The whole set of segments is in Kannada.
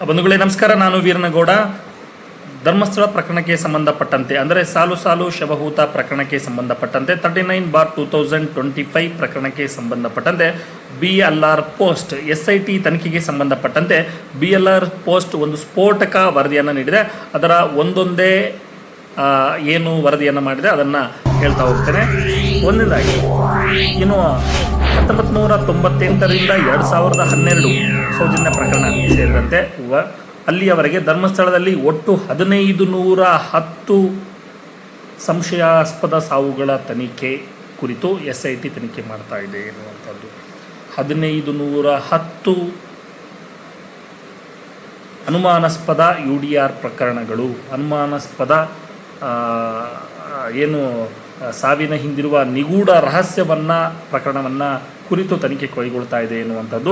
ಬಂಧುಗಳೇ ನಮಸ್ಕಾರ. ನಾನು ವೀರನಗೌಡ. ಧರ್ಮಸ್ಥಳ ಪ್ರಕರಣಕ್ಕೆ ಸಂಬಂಧಪಟ್ಟಂತೆ ಅಂದರೆ ಸಾಲು ಸಾಲು ಶವಹೂತ ಪ್ರಕರಣಕ್ಕೆ ಸಂಬಂಧಪಟ್ಟಂತೆ 39/2025 ಪ್ರಕರಣಕ್ಕೆ ಸಂಬಂಧಪಟ್ಟಂತೆ BLR ಪೋಸ್ಟ್ SIT ತನಿಖೆಗೆ ಸಂಬಂಧಪಟ್ಟಂತೆ BLR ಪೋಸ್ಟ್ ಒಂದು ಸ್ಫೋಟಕ ವರದಿಯನ್ನು ನೀಡಿದೆ. ಅದರ ಒಂದೊಂದೇ ಏನು ವರದಿಯನ್ನು ಮಾಡಿದೆ ಅದನ್ನು ಹೇಳ್ತಾ ಹೋಗ್ತೇನೆ. ಒಂದನೇದಾಗಿ ಇನ್ನು 1998ರಿಂದ 2012 ಸೌಜನ್ಯ ಪ್ರಕರಣ ಸೇರಿದಂತೆ ಅಲ್ಲಿಯವರೆಗೆ ಧರ್ಮಸ್ಥಳದಲ್ಲಿ ಒಟ್ಟು 1510 ಸಂಶಯಾಸ್ಪದ ಸಾವುಗಳ ತನಿಖೆ ಕುರಿತು SIT ತನಿಖೆ ಮಾಡ್ತಾ ಇದೆ ಎನ್ನುವಂಥದ್ದು. 1510 ಅನುಮಾನಾಸ್ಪದ UDR ಪ್ರಕರಣಗಳು, ಅನುಮಾನಾಸ್ಪದ ಏನು ಸಾವಿನ ಹಿಂದಿರುವ ನಿಗೂಢ ರಹಸ್ಯವನ್ನು ಪ್ರಕರಣವನ್ನು ಕುರಿತು ತನಿಖೆ ಕೈಗೊಳ್ತಾ ಇದೆ ಎನ್ನುವಂಥದ್ದು.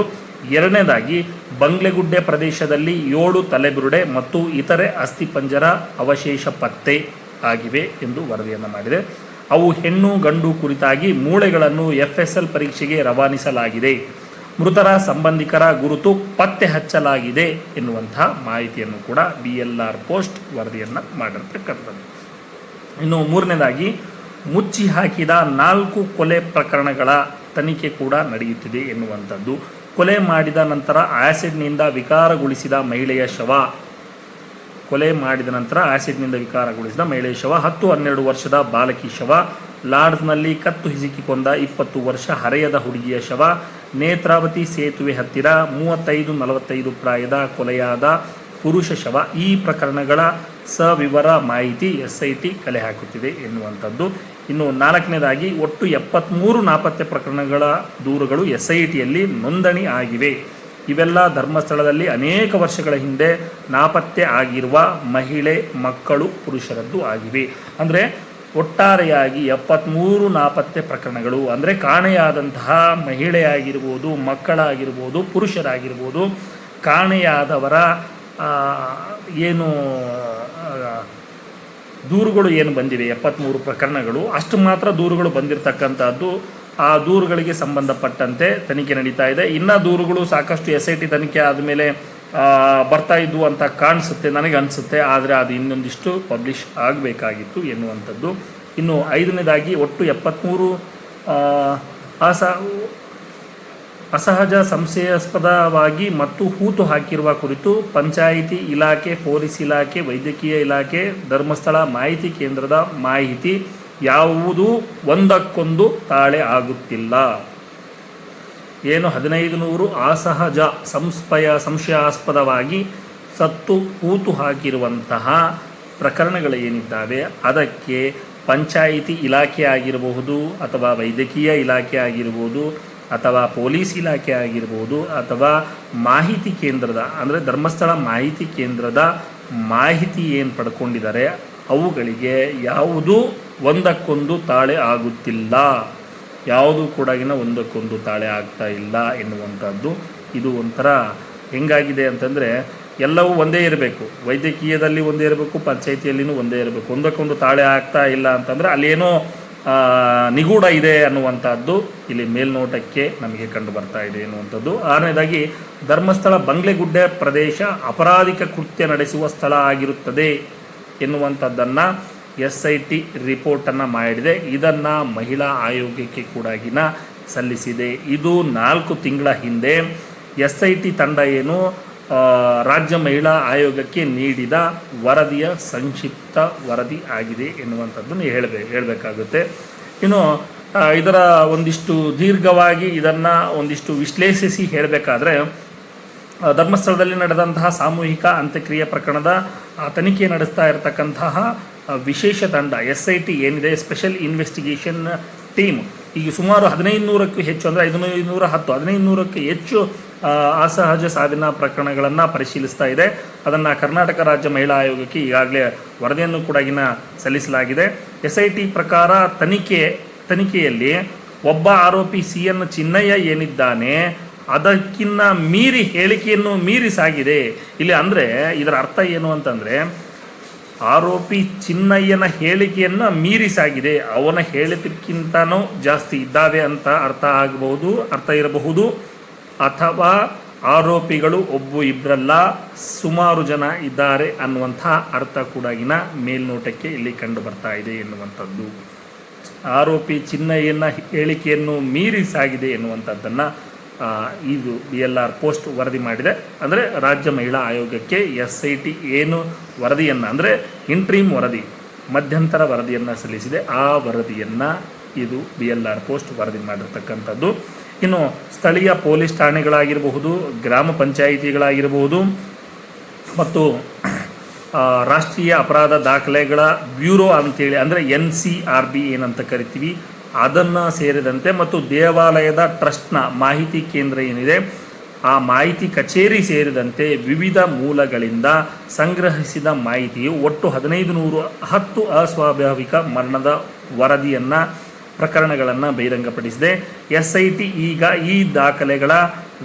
ಎರಡನೇದಾಗಿ ಬಂಗ್ಲೆಗುಡ್ಡೆ ಪ್ರದೇಶದಲ್ಲಿ 7 ತಲೆಬುರುಡೆ ಮತ್ತು ಇತರೆ ಅಸ್ಥಿಪಂಜರ ಅವಶೇಷ ಪತ್ತೆ ಆಗಿವೆ ಎಂದು ವರದಿಯನ್ನು ಮಾಡಿದೆ. ಅವು ಹೆಣ್ಣು ಗಂಡು ಕುರಿತಾಗಿ ಮೂಳೆಗಳನ್ನು FSL ಪರೀಕ್ಷೆಗೆ ರವಾನಿಸಲಾಗಿದೆ. ಮೃತರ ಸಂಬಂಧಿಕರ ಗುರುತು ಪತ್ತೆ ಹಚ್ಚಲಾಗಿದೆ ಎನ್ನುವಂತಹ ಮಾಹಿತಿಯನ್ನು ಕೂಡ BLR ಪೋಸ್ಟ್ ವರದಿಯನ್ನು ಮಾಡಿರ್ತಕ್ಕಂಥದ್ದು. ಇನ್ನು ಮೂರನೇದಾಗಿ ಮುಚ್ಚಿ ಹಾಕಿದ 4 ಕೊಲೆ ಪ್ರಕರಣಗಳ ತನಿಖೆ ಕೂಡ ನಡೆಯುತ್ತಿದೆ ಎನ್ನುವಂಥದ್ದು. ಕೊಲೆ ಮಾಡಿದ ನಂತರ ಆ್ಯಸಿಡ್ನಿಂದ ವಿಕಾರಗೊಳಿಸಿದ ಮಹಿಳೆಯ ಶವ, ಕೊಲೆ ಮಾಡಿದ ನಂತರ ಆ್ಯಸಿಡ್ನಿಂದ ವಿಕಾರಗೊಳಿಸಿದ ಮಹಿಳೆಯ ಶವ, 10-12 ವರ್ಷದ ಬಾಲಕಿ ಶವ, ಲಾಡ್ಜ್ನಲ್ಲಿ ಕತ್ತು ಹಿಸುಕಿ ಕೊಂದ 20 ವರ್ಷ ಹರೆಯದ ಹುಡುಗಿಯ ಶವ, ನೇತ್ರಾವತಿ ಸೇತುವೆ ಹತ್ತಿರ 35-45 ಪ್ರಾಯದ ಕೊಲೆಯಾದ ಪುರುಷ ಶವ. ಈ ಪ್ರಕರಣಗಳ ಸವಿವರ ಮಾಹಿತಿ SIT ಕಲೆ ಹಾಕುತ್ತಿದೆ ಎನ್ನುವಂಥದ್ದು. ಇನ್ನು ನಾಲ್ಕನೇದಾಗಿ ಒಟ್ಟು 73 ನಾಪತ್ತೆ ಪ್ರಕರಣಗಳ ದೂರುಗಳು SITಯಲ್ಲಿ ನೋಂದಣಿ ಆಗಿವೆ. ಇವೆಲ್ಲ ಧರ್ಮಸ್ಥಳದಲ್ಲಿ ಅನೇಕ ವರ್ಷಗಳ ಹಿಂದೆ ನಾಪತ್ತೆ ಆಗಿರುವ ಮಹಿಳೆ, ಮಕ್ಕಳು, ಪುರುಷರದ್ದು ಆಗಿವೆ. ಅಂದರೆ ಒಟ್ಟಾರೆಯಾಗಿ 73 ನಾಪತ್ತೆ ಪ್ರಕರಣಗಳು ಅಂದರೆ ಕಾಣೆಯಾದಂತಹ ಮಹಿಳೆಯಾಗಿರ್ಬೋದು, ಮಕ್ಕಳಾಗಿರ್ಬೋದು, ಪುರುಷರಾಗಿರ್ಬೋದು, ಕಾಣೆಯಾದವರ ಏನು ದೂರುಗಳು ಏನು ಬಂದಿವೆ 73 ಪ್ರಕರಣಗಳು, ಅಷ್ಟು ಮಾತ್ರ ದೂರುಗಳು ಬಂದಿರತಕ್ಕಂಥದ್ದು. ಆ ದೂರುಗಳಿಗೆ ಸಂಬಂಧಪಟ್ಟಂತೆ ತನಿಖೆ ನಡೀತಾ ಇದೆ. ಇನ್ನು ದೂರುಗಳು ಸಾಕಷ್ಟು SIT ತನಿಖೆ ಆದಮೇಲೆ ಬರ್ತಾ ಇದ್ವು ಅಂತ ಕಾಣಿಸುತ್ತೆ, ನನಗೆ ಅನಿಸುತ್ತೆ. ಆದರೆ ಅದು ಇನ್ನೊಂದಿಷ್ಟು ಪಬ್ಲಿಷ್ ಆಗಬೇಕಾಗಿತ್ತು ಎನ್ನುವಂಥದ್ದು. ಇನ್ನು ಐದನೇದಾಗಿ ಒಟ್ಟು 73 ಅಸಹಜ ಸಂಶಯಾಸ್ಪದವಾಗಿ ಮತ್ತು ಹೂತು ಹಾಕಿರುವ ಕುರಿತು ಪಂಚಾಯಿತಿ ಇಲಾಖೆ, ಪೊಲೀಸ್ ಇಲಾಖೆ, ವೈದ್ಯಕೀಯ ಇಲಾಖೆ, ಧರ್ಮಸ್ಥಳ ಮಾಹಿತಿ ಕೇಂದ್ರದ ಮಾಹಿತಿ ಯಾವುದೂ ಒಂದಕ್ಕೊಂದು ತಾಳೆ ಆಗುತ್ತಿಲ್ಲ. ಏನು 1500 ಅಸಹಜ ಸಂಶಯಾಸ್ಪದವಾಗಿ ಸತ್ತು ಹೂತು ಹಾಕಿರುವಂತಹ ಪ್ರಕರಣಗಳು ಏನಿದ್ದಾವೆ ಅದಕ್ಕೆ ಪಂಚಾಯಿತಿ ಇಲಾಖೆ ಆಗಿರಬಹುದು, ಅಥವಾ ವೈದ್ಯಕೀಯ ಇಲಾಖೆ ಆಗಿರ್ಬೋದು, ಅಥವಾ ಪೊಲೀಸ್ ಇಲಾಖೆ ಆಗಿರ್ಬೋದು, ಅಥವಾ ಮಾಹಿತಿ ಕೇಂದ್ರದ ಅಂದರೆ ಧರ್ಮಸ್ಥಳ ಮಾಹಿತಿ ಕೇಂದ್ರದ ಮಾಹಿತಿ ಏನು ಪಡ್ಕೊಂಡಿದ್ದಾರೆ ಅವುಗಳಿಗೆ ಯಾವುದೂ ಒಂದಕ್ಕೊಂದು ತಾಳೆ ಆಗುತ್ತಿಲ್ಲ. ಯಾವುದೂ ಕೂಡ ಒಂದಕ್ಕೊಂದು ತಾಳೆ ಆಗ್ತಾ ಇಲ್ಲ ಎನ್ನುವಂಥದ್ದು. ಇದು ಒಂಥರ ಹೆಂಗಾಗಿದೆ ಅಂತಂದರೆ ಎಲ್ಲವೂ ಒಂದೇ ಇರಬೇಕು, ವೈದ್ಯಕೀಯದಲ್ಲಿ ಒಂದೇ ಇರಬೇಕು, ಪಂಚಾಯಿತಿಯಲ್ಲಿನೂ ಒಂದೇ ಇರಬೇಕು. ಒಂದಕ್ಕೊಂದು ತಾಳೆ ಆಗ್ತಾ ಇಲ್ಲ ಅಂತಂದರೆ ಅಲ್ಲೇನೋ ನಿಗೂಢ ಇದೆ ಅನ್ನುವಂಥದ್ದು ಇಲ್ಲಿ ಮೇಲ್ನೋಟಕ್ಕೆ ನಮಗೆ ಕಂಡು ಬರ್ತಾ ಇದೆ ಎನ್ನುವಂಥದ್ದು. ಆರನೇದಾಗಿ ಧರ್ಮಸ್ಥಳ ಬಂಗ್ಲೆಗುಡ್ಡೆ ಪ್ರದೇಶ ಅಪರಾಧಿಕ ಕೃತ್ಯ ನಡೆಸುವ ಸ್ಥಳ ಆಗಿರುತ್ತದೆ ಎನ್ನುವಂಥದ್ದನ್ನು SIT ರಿಪೋರ್ಟನ್ನು ಮಾಡಿದೆ. ಇದನ್ನು ಮಹಿಳಾ ಆಯೋಗಕ್ಕೆ ಕೂಡ ಸಲ್ಲಿಸಿದೆ. ಇದು 4 ತಿಂಗಳ ಹಿಂದೆ SIT ತಂಡ ಏನು ರಾಜ್ಯ ಮಹಿಳಾ ಆಯೋಗಕ್ಕೆ ನೀಡಿದ ವರದಿಯ ಸಂಕ್ಷಿಪ್ತ ವರದಿ ಆಗಿದೆ ಎನ್ನುವಂಥದ್ದನ್ನು ಹೇಳಬೇಕಾಗುತ್ತೆ. ಇನ್ನು ಇದರ ಒಂದಿಷ್ಟು ದೀರ್ಘವಾಗಿ ಇದನ್ನು ಒಂದಿಷ್ಟು ವಿಶ್ಲೇಷಿಸಿ ಹೇಳಬೇಕಾದ್ರೆ, ಧರ್ಮಸ್ಥಳದಲ್ಲಿ ನಡೆದಂತಹ ಸಾಮೂಹಿಕ ಅಂತ್ಯಕ್ರಿಯೆ ಪ್ರಕರಣದ ತನಿಖೆ ನಡೆಸ್ತಾ ಇರತಕ್ಕಂತಹ ವಿಶೇಷ ತಂಡ SIT ಏನಿದೆ, ಸ್ಪೆಷಲ್ ಇನ್ವೆಸ್ಟಿಗೇಷನ್ ಟೀಮ್, ಈಗ ಸುಮಾರು 1500ಕ್ಕೂ ಹೆಚ್ಚು ಅಂದರೆ 1510 ಹೆಚ್ಚು ಅಸಹಜ ಸಾವಿನ ಪ್ರಕರಣಗಳನ್ನು ಪರಿಶೀಲಿಸ್ತಾ ಇದೆ. ಅದನ್ನು ಕರ್ನಾಟಕ ರಾಜ್ಯ ಮಹಿಳಾ ಆಯೋಗಕ್ಕೆ ಈಗಾಗಲೇ ವರದಿಯನ್ನು ಕೂಡ ಸಲ್ಲಿಸಲಾಗಿದೆ. SIT ಪ್ರಕಾರ ತನಿಖೆಯಲ್ಲಿ ಒಬ್ಬ ಆರೋಪಿ CN ಚಿನ್ನಯ್ಯ ಏನಿದ್ದಾನೆ ಅದಕ್ಕಿಂತ ಮೀರಿ ಹೇಳಿಕೆಯನ್ನು ಮೀರಿ ಸಾಗಿದೆ. ಇಲ್ಲಿ ಅಂದರೆ ಇದರ ಅರ್ಥ ಏನು ಅಂತಂದರೆ, ಆರೋಪಿ ಚಿನ್ನಯ್ಯನ ಹೇಳಿಕೆಯನ್ನು ಮೀರಿ ಸಾಗಿದೆ, ಅವನ ಹೇಳಿಕೆಗಿಂತನೂ ಜಾಸ್ತಿ ಇದ್ದಾವೆ ಅಂತ ಅರ್ಥ ಇರಬಹುದು. ಅಥವಾ ಆರೋಪಿಗಳು ಇಬ್ಬರಲ್ಲ ಸುಮಾರು ಜನ ಇದ್ದಾರೆ ಅನ್ನುವಂಥ ಅರ್ಥ ಕೂಡ ಮೇಲ್ನೋಟಕ್ಕೆ ಇಲ್ಲಿ ಕಂಡು ಬರ್ತಾ ಇದೆ ಎನ್ನುವಂಥದ್ದು. ಆರೋಪಿ ಚಿನ್ನಯ್ಯನ ಹೇಳಿಕೆಯನ್ನು ಮೀರಿ ಸಾಗಿದೆ ಎನ್ನುವಂಥದ್ದನ್ನು ಇದು BLR ಪೋಸ್ಟ್ ವರದಿ ಮಾಡಿದೆ. ಅಂದರೆ ರಾಜ್ಯ ಮಹಿಳಾ ಆಯೋಗಕ್ಕೆ SIT ಏನು ವರದಿಯನ್ನು, ಅಂದರೆ ಇಂಟ್ರೀಮ್ ವರದಿ, ಮಧ್ಯಂತರ ವರದಿಯನ್ನು ಸಲ್ಲಿಸಿದೆ. ಆ ವರದಿಯನ್ನು ಇದು BLR ಪೋಸ್ಟ್ ವರದಿ ಮಾಡಿರ್ತಕ್ಕಂಥದ್ದು. ಇನ್ನು ಸ್ಥಳೀಯ ಪೊಲೀಸ್ ಠಾಣೆಗಳಾಗಿರಬಹುದು, ಗ್ರಾಮ ಪಂಚಾಯಿತಿಗಳಾಗಿರಬಹುದು ಮತ್ತು ರಾಷ್ಟ್ರೀಯ ಅಪರಾಧ ದಾಖಲೆಗಳ ಬ್ಯೂರೋ ಅಂತೇಳಿ, ಅಂದರೆ NCRB ಏನಂತ ಕರಿತೀವಿ, ಅದನ್ನು ಸೇರಿದಂತೆ ಮತ್ತು ದೇವಾಲಯದ ಟ್ರಸ್ಟ್ನ ಮಾಹಿತಿ ಕೇಂದ್ರ ಏನಿದೆ ಆ ಮಾಹಿತಿ ಕಚೇರಿ ಸೇರಿದಂತೆ ವಿವಿಧ ಮೂಲಗಳಿಂದ ಸಂಗ್ರಹಿಸಿದ ಮಾಹಿತಿಯು ಒಟ್ಟು 1510 ಅಸ್ವಾಭಾವಿಕ ಮರಣದ ವರದಿಯನ್ನು ಪ್ರಕರಣಗಳನ್ನು ಬಹಿರಂಗಪಡಿಸಿದೆ. SIT ಈಗ ಈ ದಾಖಲೆಗಳ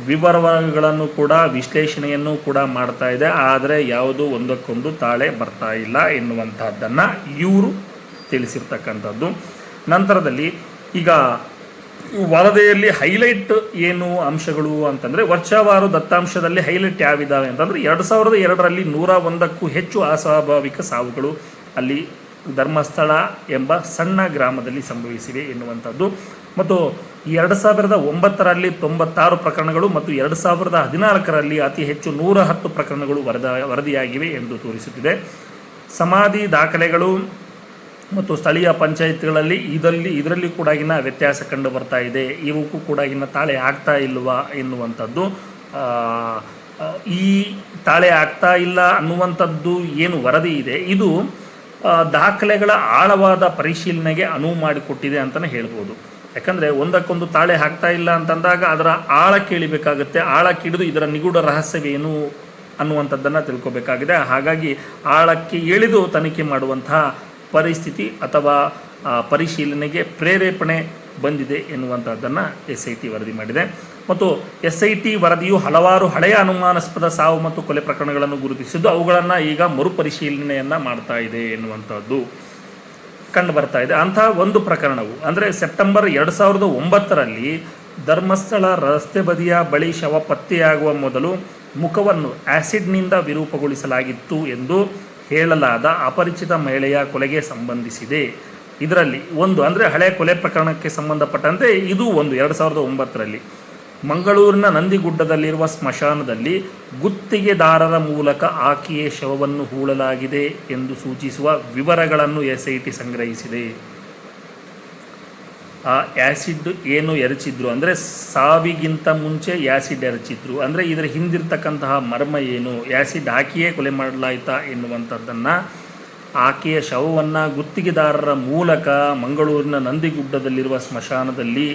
ವಿವರಗಳನ್ನು ಕೂಡ ವಿಶ್ಲೇಷಣೆಯನ್ನು ಕೂಡ ಮಾಡ್ತಾ ಇದೆ. ಆದರೆ ಯಾವುದೂ ಒಂದಕ್ಕೊಂದು ತಾಳೆ ಬರ್ತಾ ಇಲ್ಲ ಎನ್ನುವಂಥದ್ದನ್ನು ಇವರು ತಿಳಿಸಿರ್ತಕ್ಕಂಥದ್ದು. ನಂತರದಲ್ಲಿ ಈಗ ವರದಿಯಲ್ಲಿ ಹೈಲೈಟ್ ಏನು ಅಂಶಗಳು ಅಂತಂದರೆ, ವರ್ಷವಾರು ದತ್ತಾಂಶದಲ್ಲಿ ಹೈಲೈಟ್ ಯಾವಿದ್ದಾವೆ ಅಂತಂದರೆ 2002ರಲ್ಲಿ 101ಕ್ಕೂ ಹೆಚ್ಚು ಅಸ್ವಾಭಾವಿಕ ಸಾವುಗಳು ಅಲ್ಲಿ ಧರ್ಮಸ್ಥಳ ಎಂಬ ಸಣ್ಣ ಗ್ರಾಮದಲ್ಲಿ ಸಂಭವಿಸಿವೆ ಎನ್ನುವಂಥದ್ದು. ಮತ್ತು 2009ರಲ್ಲಿ 96 ಪ್ರಕರಣಗಳು ಮತ್ತು 2014ರಲ್ಲಿ ಅತಿ ಹೆಚ್ಚು 110 ಪ್ರಕರಣಗಳು ವರದಿಯಾಗಿವೆ ಎಂದು ತೋರಿಸುತ್ತಿದೆ. ಸಮಾಧಿ ದಾಖಲೆಗಳು ಮತ್ತು ಸ್ಥಳೀಯ ಪಂಚಾಯತ್ಗಳಲ್ಲಿ ಇದರಲ್ಲಿ ಕೂಡ ವ್ಯತ್ಯಾಸ ಕಂಡು ಬರ್ತಾ ಇದೆ. ಇವಕ್ಕೂ ಕೂಡ ತಾಳೆ ಆಗ್ತಾ ಇಲ್ವಾ ಎನ್ನುವಂಥದ್ದು. ಈ ತಾಳೆ ಆಗ್ತಾ ಇಲ್ಲ ಅನ್ನುವಂಥದ್ದು ಏನು ವರದಿ ಇದೆ, ಇದು ದಾಖಲೆಗಳ ಆಳವಾದ ಪರಿಶೀಲನೆಗೆ ಅನುವು ಮಾಡಿಕೊಟ್ಟಿದೆ ಅಂತಲೇ ಹೇಳ್ಬೋದು. ಯಾಕಂದರೆ ಒಂದಕ್ಕೊಂದು ತಾಳೆ ಆಗ್ತಾ ಇಲ್ಲ ಅಂತಂದಾಗ ಅದರ ಆಳಕ್ಕೆ ಇಳಿಬೇಕಾಗುತ್ತೆ. ಆಳಕ್ಕೆ ಹಿಡಿದು ಇದರ ನಿಗೂಢ ರಹಸ್ಯವೇನು ಅನ್ನುವಂಥದ್ದನ್ನು ತಿಳ್ಕೊಬೇಕಾಗಿದೆ. ಹಾಗಾಗಿ ಆಳಕ್ಕೆ ಇಳಿದು ತನಿಖೆ ಮಾಡುವಂತಹ ಪರಿಸ್ಥಿತಿ ಅಥವಾ ಪರಿಶೀಲನೆಗೆ ಪ್ರೇರೇಪಣೆ ಬಂದಿದೆ ಎನ್ನುವಂಥದ್ದನ್ನು SIT ವರದಿ ಮಾಡಿದೆ. ಮತ್ತು SIT ವರದಿಯು ಹಲವಾರು ಹಳೆಯ ಅನುಮಾನಾಸ್ಪದ ಸಾವು ಮತ್ತು ಕೊಲೆ ಪ್ರಕರಣಗಳನ್ನು ಗುರುತಿಸಿದ್ದು ಅವುಗಳನ್ನು ಈಗ ಮರುಪರಿಶೀಲನೆಯನ್ನು ಮಾಡ್ತಾ ಇದೆ ಎನ್ನುವಂಥದ್ದು ಕಂಡು ಬರ್ತಾ ಇದೆ. ಅಂತಹ ಒಂದು ಪ್ರಕರಣವು ಅಂದರೆ ಸೆಪ್ಟೆಂಬರ್ 2009ರಲ್ಲಿ ಧರ್ಮಸ್ಥಳ ರಸ್ತೆ ಬದಿಯ ಬಳಿ ಶವ ಪತ್ತೆಯಾಗುವ ಮೊದಲು ಮುಖವನ್ನು ಆ್ಯಸಿಡ್ನಿಂದ ವಿರೂಪಗೊಳಿಸಲಾಗಿತ್ತು ಎಂದು ಹೇಳಲಾದ ಅಪರಿಚಿತ ಮಹಿಳೆಯ ಕೊಲೆಗೆ ಸಂಬಂಧಿಸಿದೆ. ಇದರಲ್ಲಿ ಒಂದು ಅಂದರೆ ಹಳೆಯ ಕೊಲೆ ಪ್ರಕರಣಕ್ಕೆ ಸಂಬಂಧಪಟ್ಟಂತೆ ಇದು ಒಂದು 2009ರಲ್ಲಿ ಮಂಗಳೂರಿನ ನಂದಿಗುಡ್ಡದಲ್ಲಿರುವ ಸ್ಮಶಾನದಲ್ಲಿ ಗುತ್ತಿಗೆದಾರರ ಮೂಲಕ ಆಕೆಯ ಶವವನ್ನು ಹೂಳಲಾಗಿದೆ ಎಂದು ಸೂಚಿಸುವ ವಿವರಗಳನ್ನು SIT ಸಂಗ್ರಹಿಸಿದೆ. ಆ ಆ್ಯಸಿಡ್ ಏನು ಎರಚಿದ್ರು ಅಂದರೆ ಸಾವಿಗಿಂತ ಮುಂಚೆ ಆ್ಯಸಿಡ್ ಎರಚಿದ್ರು ಅಂದರೆ ಇದರ ಹಿಂದಿರ್ತಕ್ಕಂತಹ ಮರ್ಮ ಏನು, ಆ್ಯಸಿಡ್ ಹಾಕಿಯೇ ಕೊಲೆ ಮಾಡಲಾಯ್ತಾ ಎನ್ನುವಂಥದ್ದನ್ನು, ಆಕೆಯ ಶವವನ್ನು ಗುತ್ತಿಗೆದಾರರ ಮೂಲಕ ಮಂಗಳೂರಿನ ನಂದಿಗುಡ್ಡದಲ್ಲಿರುವ ಸ್ಮಶಾನದಲ್ಲಿ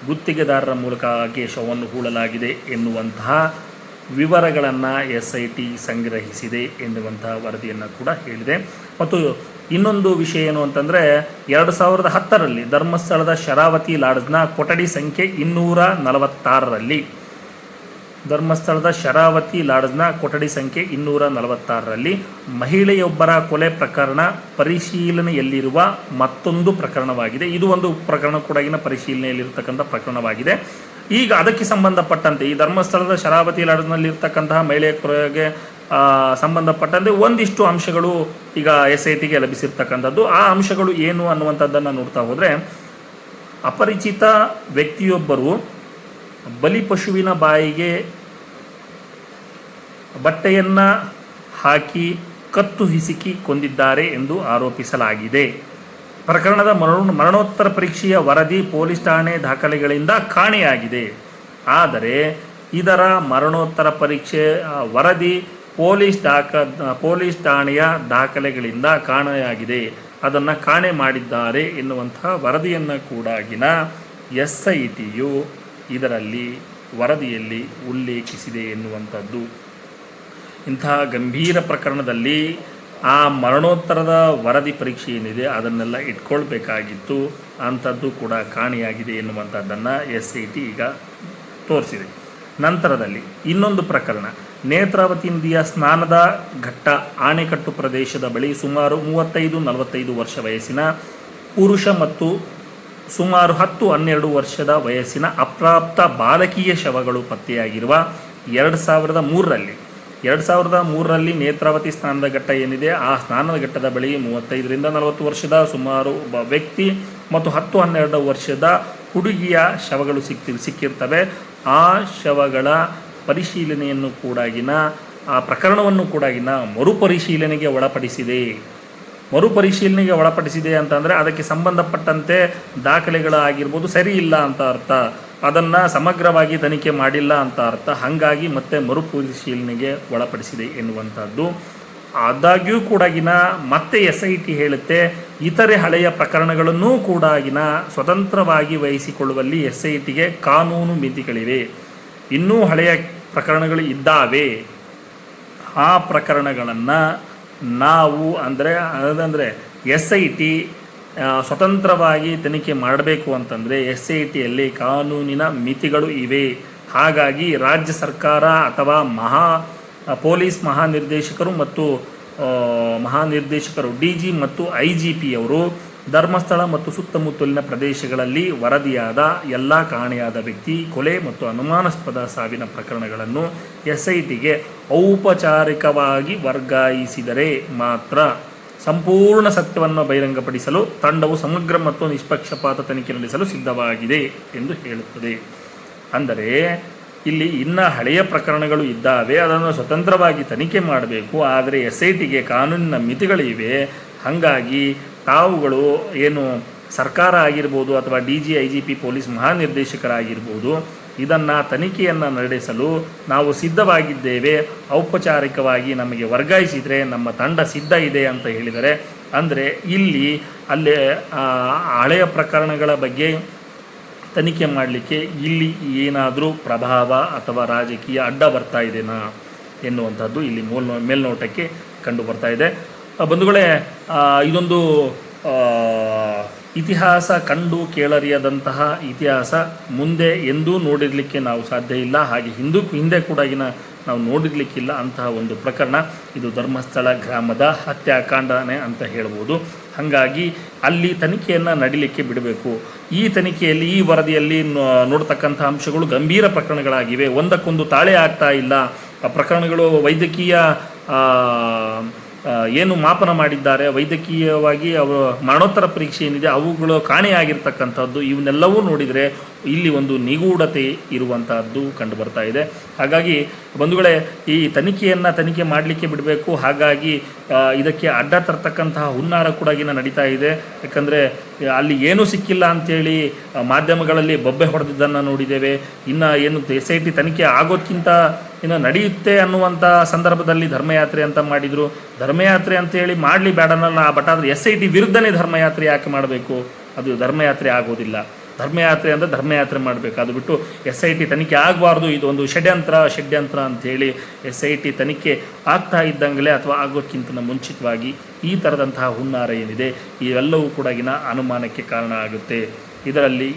ಗುತ್ತಿಗೆದಾರರ ಮೂಲಕ ಆಕೆಯ ಶವವನ್ನು ಹೂಳಲಾಗಿದೆ ಎನ್ನುವಂತಹ ವಿವರಗಳನ್ನು SIT ಸಂಗ್ರಹಿಸಿದೆ ಎನ್ನುವಂತಹ ವರದಿಯನ್ನು ಕೂಡ ಹೇಳಿದೆ. ಮತ್ತು ಇನ್ನೊಂದು ವಿಷಯ ಏನು ಅಂತಂದರೆ 2010ರಲ್ಲಿ ಧರ್ಮಸ್ಥಳದ ಶರಾವತಿ ಲಾಡ್ಜ್ನ ಕೊಠಡಿ ಸಂಖ್ಯೆ 246ರಲ್ಲಿ ಧರ್ಮಸ್ಥಳದ ಶರಾವತಿ ಲಾಡ್ಜ್ನ ಕೊಠಡಿ ಸಂಖ್ಯೆ 246ರಲ್ಲಿ ಮಹಿಳೆಯೊಬ್ಬರ ಕೊಲೆ ಪ್ರಕರಣ ಪರಿಶೀಲನೆಯಲ್ಲಿರುವ ಮತ್ತೊಂದು ಪ್ರಕರಣವಾಗಿದೆ. ಇದು ಒಂದು ಪ್ರಕರಣ ಕೂಡ ಪರಿಶೀಲನೆಯಲ್ಲಿರ್ತಕ್ಕಂಥ ಪ್ರಕರಣವಾಗಿದೆ. ಈಗ ಅದಕ್ಕೆ ಸಂಬಂಧಪಟ್ಟಂತೆ ಈ ಧರ್ಮಸ್ಥಳದ ಶರಾವತಿ ಲಾಡ್ಜ್ನಲ್ಲಿರ್ತಕ್ಕಂತಹ ಮಹಿಳೆಯ ಕೊಲೆಗೆ ಸಂಬಂಧಪಟ್ಟಂತೆ ಒಂದಿಷ್ಟು ಅಂಶಗಳು ಈಗ SITಗೆ ಲಭಿಸಿರ್ತಕ್ಕಂಥದ್ದು. ಆ ಅಂಶಗಳು ಏನು ಅನ್ನುವಂಥದ್ದನ್ನು ನೋಡ್ತಾ ಹೋದರೆ, ಅಪರಿಚಿತ ವ್ಯಕ್ತಿಯೊಬ್ಬರು ಬಲಿಪಶುವಿನ ಬಾಯಿಗೆ ಬಟ್ಟೆಯನ್ನು ಹಾಕಿ ಕತ್ತು ಹಿಸುಕಿ ಕೊಂದಿದ್ದಾರೆ ಎಂದು ಆರೋಪಿಸಲಾಗಿದೆ. ಪ್ರಕರಣದ ಮರಣೋತ್ತರ ಪರೀಕ್ಷೆಯ ವರದಿ ಪೊಲೀಸ್ ಠಾಣೆ ದಾಖಲೆಗಳಿಂದ ಕಾಣೆಯಾಗಿದೆ. ಆದರೆ ಇದರ ಮರಣೋತ್ತರ ಪರೀಕ್ಷೆ ವರದಿ ಪೊಲೀಸ್ ಠಾಣೆಯ ದಾಖಲೆಗಳಿಂದ ಕಾಣೆಯಾಗಿದೆ, ಅದನ್ನು ಕಾಣೆ ಮಾಡಿದ್ದಾರೆ ಎನ್ನುವಂತಹ ವರದಿಯನ್ನು ಕೂಡ SITಯು ಇದರಲ್ಲಿ ವರದಿಯಲ್ಲಿ ಉಲ್ಲೇಖಿಸಿದೆ ಎನ್ನುವಂಥದ್ದು. ಇಂತಹ ಗಂಭೀರ ಪ್ರಕರಣದಲ್ಲಿ ಆ ಮರಣೋತ್ತರದ ವರದಿ ಪರೀಕ್ಷೆ ಏನಿದೆ ಅದನ್ನೆಲ್ಲ ಇಟ್ಕೊಳ್ಬೇಕಾಗಿತ್ತು, ಅಂಥದ್ದು ಕೂಡ ಕಾಣೆಯಾಗಿದೆ ಎನ್ನುವಂಥದ್ದನ್ನು SIT ಈಗ ತೋರಿಸಿದೆ. ನಂತರದಲ್ಲಿ ಇನ್ನೊಂದು ಪ್ರಕರಣ, ನೇತ್ರಾವತಿ ನದಿಯ ಸ್ನಾನದ ಘಟ್ಟ ಆಣೆಕಟ್ಟು ಪ್ರದೇಶದ ಬಳಿ ಸುಮಾರು 35-45 ವರ್ಷ ವಯಸ್ಸಿನ ಪುರುಷ ಮತ್ತು ಸುಮಾರು 10-12 ವರ್ಷದ ವಯಸ್ಸಿನ ಅಪ್ರಾಪ್ತ ಬಾಲಕಿಯ ಶವಗಳು ಪತ್ತೆಯಾಗಿರುವ 2003ರಲ್ಲಿ ನೇತ್ರಾವತಿ ಸ್ನಾನದ ಘಟ್ಟ ಏನಿದೆ, ಆ ಸ್ನಾನದ ಘಟ್ಟದ ಬಳಿ 35ರಿಂದ 40 ವರ್ಷದ ಸುಮಾರು ಒಬ್ಬ ವ್ಯಕ್ತಿ ಮತ್ತು 10-12 ವರ್ಷದ ಹುಡುಗಿಯ ಶವಗಳು ಸಿಕ್ಕಿರ್ತವೆ. ಆ ಶವಗಳ ಪರಿಶೀಲನೆಯನ್ನು ಕೂಡಾಗಿನ, ಆ ಪ್ರಕರಣವನ್ನು ಕೂಡಾಗಿನ ಮರುಪರಿಶೀಲನೆಗೆ ಒಳಪಡಿಸಿದೆ ಅಂತಂದರೆ ಅದಕ್ಕೆ ಸಂಬಂಧಪಟ್ಟಂತೆ ದಾಖಲೆಗಳಾಗಿರ್ಬೋದು ಸರಿ ಇಲ್ಲ ಅಂತ ಅರ್ಥ, ಅದನ್ನು ಸಮಗ್ರವಾಗಿ ತನಿಖೆ ಮಾಡಿಲ್ಲ ಅಂತ ಅರ್ಥ. ಹಾಗಾಗಿ ಮತ್ತೆ ಮರುಪರಿಶೀಲನೆಗೆ ಒಳಪಡಿಸಿದೆ ಎನ್ನುವಂಥದ್ದು. ಆದಾಗ್ಯೂ ಕೂಡಾಗಿನ ಮತ್ತೆ SIT ಹೇಳುತ್ತೆ, ಇತರೆ ಹಳೆಯ ಪ್ರಕರಣಗಳನ್ನೂ ಕೂಡಾಗಿನ ಸ್ವತಂತ್ರವಾಗಿ ವಹಿಸಿಕೊಳ್ಳುವಲ್ಲಿ SITಗೆ ಕಾನೂನು ಮಿತಿಗಳಿವೆ. ಇನ್ನೂ ಹಳೆಯ ಪ್ರಕರಣಗಳು ಇದ್ದಾವೆ. ಆ ಪ್ರಕರಣಗಳನ್ನು ನಾವು ಅಂದರೆ SIT ಸ್ವತಂತ್ರವಾಗಿ ತನಿಖೆ ಮಾಡಬೇಕು ಅಂತಂದರೆ SITಯಲ್ಲಿ ಕಾನೂನಿನ ಮಿತಿಗಳು ಇವೆ. ಹಾಗಾಗಿ ರಾಜ್ಯ ಸರ್ಕಾರ ಅಥವಾ ಪೊಲೀಸ್ ಮಹಾನಿರ್ದೇಶಕರು DG ಮತ್ತು IGP ಅವರು ಧರ್ಮಸ್ಥಳ ಮತ್ತು ಸುತ್ತಮುತ್ತಲಿನ ಪ್ರದೇಶಗಳಲ್ಲಿ ವರದಿಯಾದ ಎಲ್ಲ ಕಾಣೆಯಾದ ವ್ಯಕ್ತಿ, ಕೊಲೆ ಮತ್ತು ಅನುಮಾನಾಸ್ಪದ ಸಾವಿನ ಪ್ರಕರಣಗಳನ್ನು SITಗೆ ಔಪಚಾರಿಕವಾಗಿ ವರ್ಗಾಯಿಸಿದರೆ ಮಾತ್ರ ಸಂಪೂರ್ಣ ಸತ್ಯವನ್ನು ಬಹಿರಂಗಪಡಿಸಲು ತಂಡವು ಸಮಗ್ರ ಮತ್ತು ನಿಷ್ಪಕ್ಷಪಾತ ತನಿಖೆ ನಡೆಸಲು ಸಿದ್ಧವಾಗಿದೆ ಎಂದು ಹೇಳುತ್ತದೆ. ಅಂದರೆ ಇಲ್ಲಿ ಇನ್ನು ಹಳೆಯ ಪ್ರಕರಣಗಳು ಇದ್ದಾವೆ, ಅದನ್ನು ಸ್ವತಂತ್ರವಾಗಿ ತನಿಖೆ ಮಾಡಬೇಕು. ಆದರೆ SITಗೆ ಕಾನೂನಿನ ಮಿತಿಗಳಿವೆ. ಹಾಗಾಗಿ ತಾವುಗಳು ಏನು ಸರ್ಕಾರ ಆಗಿರ್ಬೋದು ಅಥವಾ DG IGP ಪೊಲೀಸ್ ಮಹಾನಿರ್ದೇಶಕರಾಗಿರ್ಬೋದು, ಇದನ್ನು ತನಿಖೆಯನ್ನು ನಡೆಸಲು ನಾವು ಸಿದ್ಧವಾಗಿದ್ದೇವೆ, ಔಪಚಾರಿಕವಾಗಿ ನಮಗೆ ವರ್ಗಾಯಿಸಿದರೆ ನಮ್ಮ ತಂಡ ಸಿದ್ಧ ಇದೆ ಅಂತ ಹೇಳಿದರೆ, ಅಂದರೆ ಅಲ್ಲೇ ಹಳೆಯ ಪ್ರಕರಣಗಳ ಬಗ್ಗೆ ತನಿಖೆ ಮಾಡಲಿಕ್ಕೆ ಇಲ್ಲಿ ಏನಾದರೂ ಪ್ರಭಾವ ಅಥವಾ ರಾಜಕೀಯ ಅಡ್ಡ ಬರ್ತಾ ಇದೆನಾ ಎನ್ನುವಂಥದ್ದು ಇಲ್ಲಿ ಮೇಲ್ನೋಟಕ್ಕೆ ಕಂಡು ಬರ್ತಾ ಇದೆ. ಬಂಧುಗಳೇ, ಇದೊಂದು ಇತಿಹಾಸ ಕಂಡು ಕೇಳರಿಯದಂತಹ ಇತಿಹಾಸ ಮುಂದೆ ಎಂದೂ ನೋಡಿರಲಿಕ್ಕೆ ನಾವು ಸಾಧ್ಯ ಇಲ್ಲ. ಹಾಗೆ ಹಿಂದೆ ಕೂಡ ನಾವು ನೋಡಿರಲಿಕ್ಕಿಲ್ಲ ಅಂತಹ ಒಂದು ಪ್ರಕರಣ ಇದು. ಧರ್ಮಸ್ಥಳ ಗ್ರಾಮದ ಹತ್ಯಾಕಾಂಡನೇ ಅಂತ ಹೇಳ್ಬೋದು. ಹಾಗಾಗಿ ಅಲ್ಲಿ ತನಿಖೆಯನ್ನು ನಡೀಲಿಕ್ಕೆ ಬಿಡಬೇಕು. ಈ ತನಿಖೆಯಲ್ಲಿ, ಈ ವರದಿಯಲ್ಲಿ ನೋಡ್ತಕ್ಕಂಥ ಅಂಶಗಳು ಗಂಭೀರ ಪ್ರಕರಣಗಳಾಗಿವೆ. ಒಂದಕ್ಕೊಂದು ತಾಳೆ ಆಗ್ತಾ ಇಲ್ಲ. ಆ ಪ್ರಕರಣಗಳು ವೈದ್ಯಕೀಯ ಏನು ಮಾಪನ ಮಾಡಿದ್ದಾರೆ, ವೈದ್ಯಕೀಯವಾಗಿ ಅವರು ಮರಣೋತ್ತರ ಪರೀಕ್ಷೆ ಏನಿದೆ ಅವುಗಳು ಕಾಣೆಯಾಗಿರ್ತಕ್ಕಂಥದ್ದು, ಇವನ್ನೆಲ್ಲವೂ ನೋಡಿದರೆ ಇಲ್ಲಿ ಒಂದು ನಿಗೂಢತೆ ಇರುವಂತಹದ್ದು ಕಂಡು ಬರ್ತಾ ಇದೆ. ಹಾಗಾಗಿ ಬಂಧುಗಳೇ, ಈ ತನಿಖೆ ಮಾಡಲಿಕ್ಕೆ ಬಿಡಬೇಕು. ಹಾಗಾಗಿ ಇದಕ್ಕೆ ಅಡ್ಡ ತರ್ತಕ್ಕಂತಹ ಹುನ್ನಾರ ಕೂಡ ನಡೀತಾ ಇದೆ. ಯಾಕಂದರೆ ಅಲ್ಲಿ ಏನೂ ಸಿಕ್ಕಿಲ್ಲ ಅಂಥೇಳಿ ಮಾಧ್ಯಮಗಳಲ್ಲಿ ಬೊಬ್ಬೆ ಹೊಡೆದಿದ್ದನ್ನು ನೋಡಿದ್ದೇವೆ. ಇನ್ನು ಏನು SIT ತನಿಖೆ ಆಗೋದಕ್ಕಿಂತ ಇನ್ನು ನಡೆಯುತ್ತೆ ಅನ್ನುವಂಥ ಸಂದರ್ಭದಲ್ಲಿ ಧರ್ಮಯಾತ್ರೆ ಅಂತ ಮಾಡಿದರು. ಧರ್ಮಯಾತ್ರೆ ಅಂತೇಳಿ ಮಾಡಲಿ ಬೇಡನಲ್ಲ, ಬಟ್ ಆದರೆ SIT ವಿರುದ್ಧನೇ ಧರ್ಮಯಾತ್ರೆ ಯಾಕೆ ಮಾಡಬೇಕು? ಅದು ಧರ್ಮಯಾತ್ರೆ ಆಗೋದಿಲ್ಲ. ಧರ್ಮಯಾತ್ರೆ ಅಂದರೆ ಧರ್ಮಯಾತ್ರೆ ಮಾಡಬೇಕು. ಅದು ಬಿಟ್ಟು SIT ತನಿಖೆ ಆಗಬಾರ್ದು, ಇದು ಒಂದು ಷಡ್ಯಂತ್ರ ಅಂಥೇಳಿ SIT ತನಿಖೆ ಆಗ್ತಾ ಇದ್ದಂಗಲೇ ಅಥವಾ ಆಗೋಕ್ಕಿಂತ ಮುಂಚಿತವಾಗಿ ಈ ಥರದಂತಹ ಹುನ್ನಾರ ಏನಿದೆ ಇವೆಲ್ಲವೂ ಕೂಡ ಅನುಮಾನಕ್ಕೆ ಕಾರಣ ಆಗುತ್ತೆ. ಇದರಲ್ಲಿ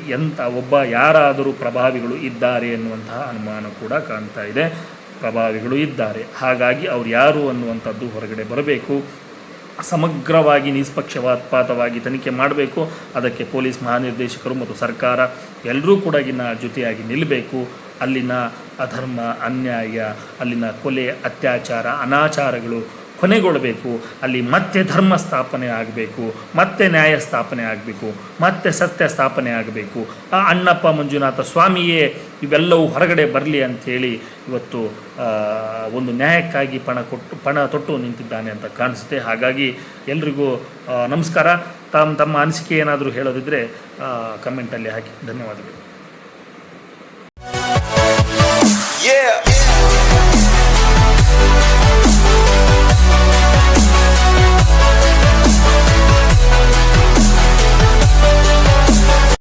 ಯಾರಾದರೂ ಪ್ರಭಾವಿಗಳು ಇದ್ದಾರೆ ಎನ್ನುವಂತಹ ಅನುಮಾನ ಕೂಡ ಕಾಣ್ತಾ ಇದೆ. ಪ್ರಭಾವಿಗಳು ಇದ್ದಾರೆ. ಹಾಗಾಗಿ ಅವ್ರು ಯಾರು ಅನ್ನುವಂಥದ್ದು ಹೊರಗಡೆ ಬರಬೇಕು. ಸಮಗ್ರವಾಗಿ ನಿಷ್ಪಕ್ಷಪಾತವಾಗಿ ತನಿಖೆ ಮಾಡಬೇಕು. ಅದಕ್ಕೆ ಪೊಲೀಸ್ ಮಹಾನಿರ್ದೇಶಕರು ಮತ್ತು ಸರ್ಕಾರ ಎಲ್ಲರೂ ಕೂಡ ಜೊತೆಯಾಗಿ ನಿಲ್ಲಬೇಕು. ಅಲ್ಲಿನ ಅಧರ್ಮ, ಅನ್ಯಾಯ, ಅಲ್ಲಿನ ಕೊಲೆ, ಅತ್ಯಾಚಾರ, ಅನಾಚಾರಗಳು ಕೊನೆಗೊಳ್ಳಬೇಕು. ಅಲ್ಲಿ ಮತ್ತೆ ಧರ್ಮ ಸ್ಥಾಪನೆ ಆಗಬೇಕು, ಮತ್ತೆ ನ್ಯಾಯ ಸ್ಥಾಪನೆ ಆಗಬೇಕು, ಮತ್ತೆ ಸತ್ಯ ಸ್ಥಾಪನೆ ಆಗಬೇಕು. ಆ ಅಣ್ಣಪ್ಪ ಮಂಜುನಾಥ ಸ್ವಾಮಿಯೇ ಇವೆಲ್ಲವೂ ಹೊರಗಡೆ ಬರಲಿ ಅಂಥೇಳಿ ಇವತ್ತು ಒಂದು ನ್ಯಾಯಕ್ಕಾಗಿ ಪಣ ತೊಟ್ಟು ನಿಂತಿದ್ದಾನೆ ಅಂತ ಕಾಣಿಸುತ್ತೆ. ಹಾಗಾಗಿ ಎಲ್ರಿಗೂ ನಮಸ್ಕಾರ. ತಮ್ಮ ಅನಿಸಿಕೆ ಏನಾದರೂ ಹೇಳೋದಿದ್ದರೆ ಕಮೆಂಟಲ್ಲಿ ಹಾಕಿ. ಧನ್ಯವಾದಗಳು.